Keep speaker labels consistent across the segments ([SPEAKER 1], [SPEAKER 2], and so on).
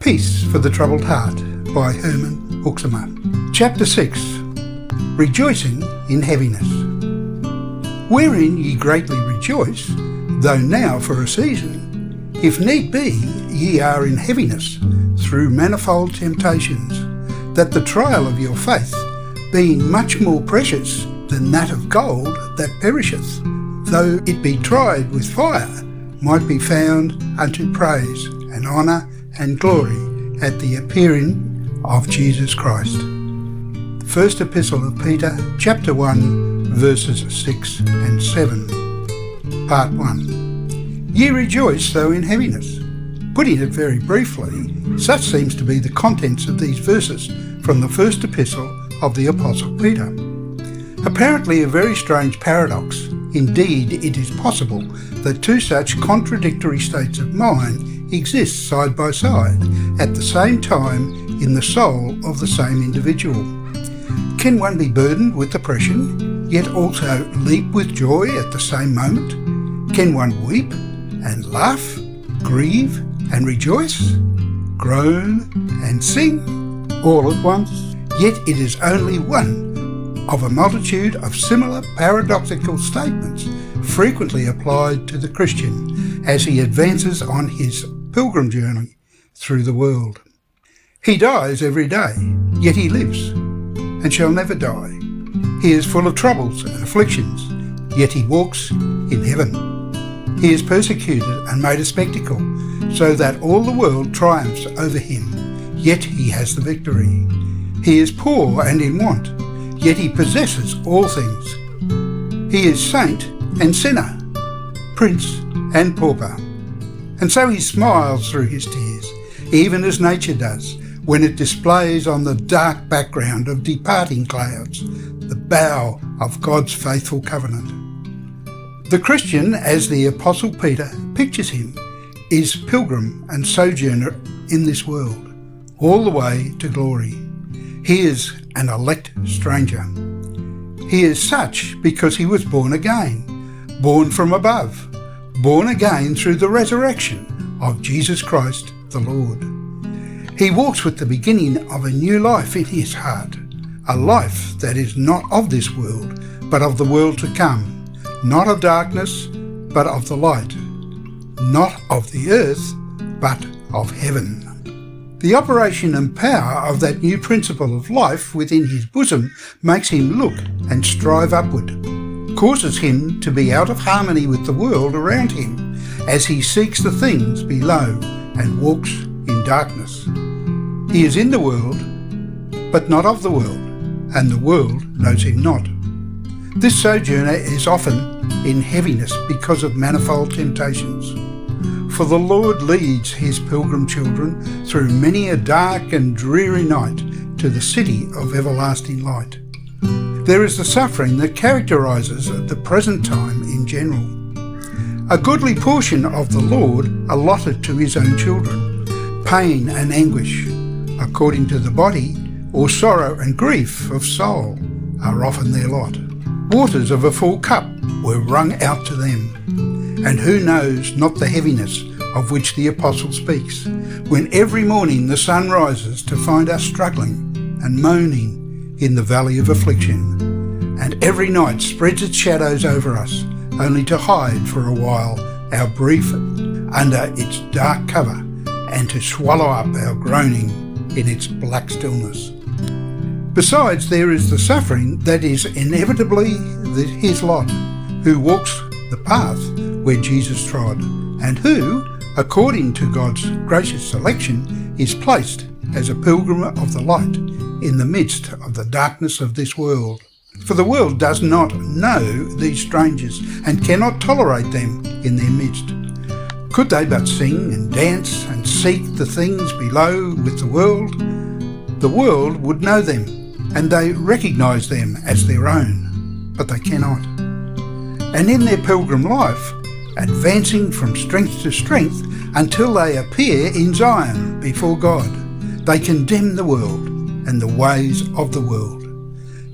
[SPEAKER 1] Peace for the Troubled Heart by Herman Hoeksema. Chapter 6. Rejoicing in Heaviness. Wherein ye greatly rejoice, though now for a season, if need be, ye are in heaviness through manifold temptations, that the trial of your faith, being much more precious than that of gold that perisheth, though it be tried with fire, might be found unto praise and honour and glory at the appearing of Jesus Christ. The First Epistle of Peter, chapter 1, verses 6 and 7, part 1. Ye rejoice though in heaviness. Putting it very briefly, such seems to be the contents of these verses from the First Epistle of the Apostle Peter. Apparently a very strange paradox. Indeed, it is possible that two such contradictory states of mind exist side by side at the same time in the soul of the same individual. Can one be burdened with depression, yet also leap with joy at the same moment? Can one weep and laugh, grieve and rejoice, groan and sing all at once? Yet it is only one of a multitude of similar paradoxical statements frequently applied to the Christian as he advances on his pilgrim journey through the world. He dies every day, yet he lives and shall never die. He is full of troubles and afflictions, yet he walks in heaven. He is persecuted and made a spectacle, so that all the world triumphs over him, yet he has the victory. He is poor and in want, yet he possesses all things. He is saint and sinner, prince and pauper. And so he smiles through his tears, even as nature does, when it displays on the dark background of departing clouds the bow of God's faithful covenant. The Christian, as the Apostle Peter pictures him, is pilgrim and sojourner in this world, all the way to glory. He is an elect stranger. He is such because he was born again, born from above, born again through the resurrection of Jesus Christ the Lord. He walks with the beginning of a new life in his heart, a life that is not of this world, but of the world to come, not of darkness, but of the light, not of the earth, but of heaven. The operation and power of that new principle of life within his bosom makes him look and strive upward, causes him to be out of harmony with the world around him as he seeks the things below and walks in darkness. He is in the world, but not of the world, and the world knows him not. This sojourner is often in heaviness because of manifold temptations. For the Lord leads his pilgrim children through many a dark and dreary night to the city of everlasting light. There is the suffering that characterises the present time in general. A goodly portion of the Lord allotted to his own children, pain and anguish, according to the body, or sorrow and grief of soul, are often their lot. Waters of a full cup were wrung out to them. And who knows not the heaviness of which the Apostle speaks, when every morning the sun rises to find us struggling and moaning in the valley of affliction, and every night spreads its shadows over us, only to hide for a while our grief under its dark cover, and to swallow up our groaning in its black stillness. Besides, there is the suffering that is inevitably his lot, who walks the path where Jesus trod, and who, according to God's gracious selection, is placed as a pilgrim of the light in the midst of the darkness of this world. For the world does not know these strangers, and cannot tolerate them in their midst. Could they but sing and dance and seek the things below with the world would know them, and they recognise them as their own, but they cannot. And in their pilgrim life, advancing from strength to strength until they appear in Zion before God, they condemn the world and the ways of the world.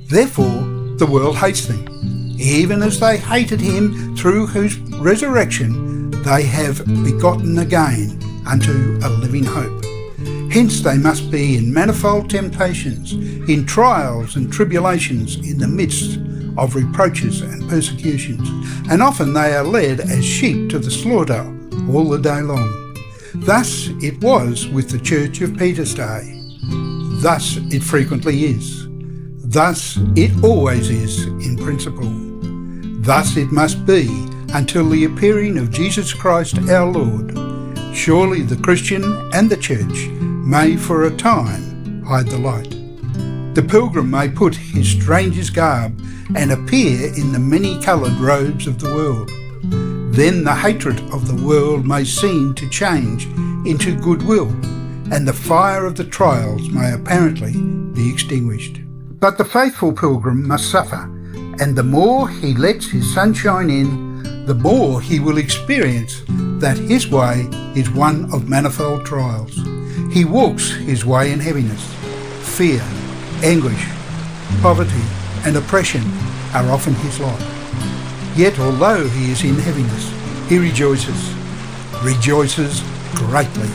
[SPEAKER 1] Therefore, the world hates them, even as they hated him through whose resurrection they have begotten again unto a living hope. Hence they must be in manifold temptations, in trials and tribulations, in the midst of reproaches and persecutions, and often they are led as sheep to the slaughter all the day long. Thus it was with the church of Peter's day. Thus it frequently is. Thus it always is in principle. Thus it must be until the appearing of Jesus Christ our Lord. Surely the Christian and the church may for a time hide the light. The pilgrim may put his stranger's garb and appear in the many-coloured robes of the world. Then the hatred of the world may seem to change into goodwill, and the fire of the trials may apparently be extinguished. But the faithful pilgrim must suffer, and the more he lets his sunshine in, the more he will experience that his way is one of manifold trials. He walks his way in heaviness. Fear, anguish, poverty and oppression are often his lot. Yet although he is in heaviness, he rejoices greatly.